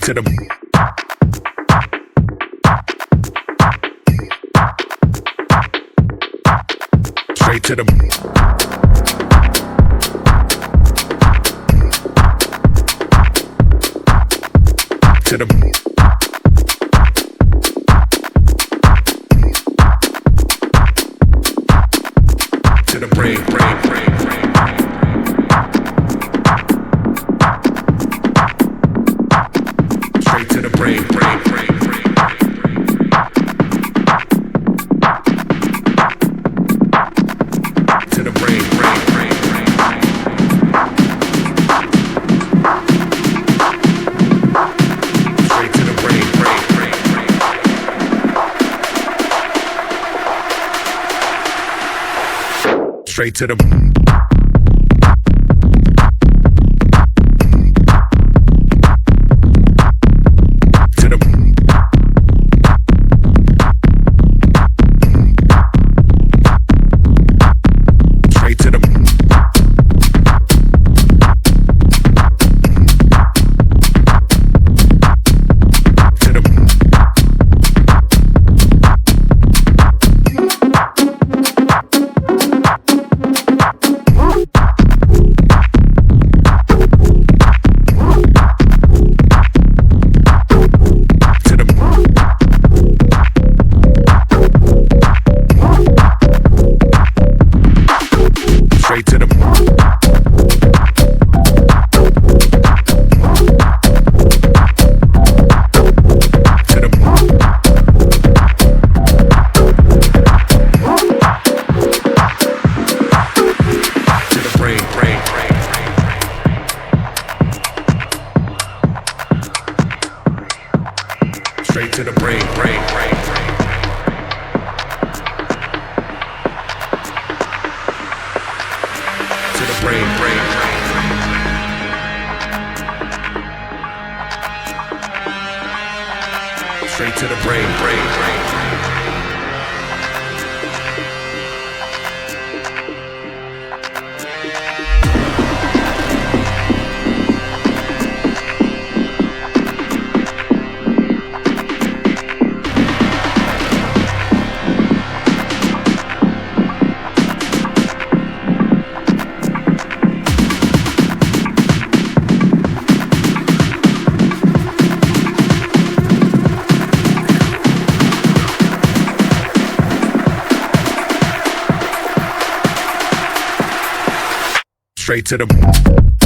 to the straight to the to the to the brain, brain, brain, brain. Straight to the brain, brain, brain, brain. To the brain, brain, brain, brain. Straight to the brain, brain, brain, brain. Straight to the straight to the brain, brain, brain, brain. To the brain, brain, brain, brain. Straight to the brain, brain, brain, brain. Straight to the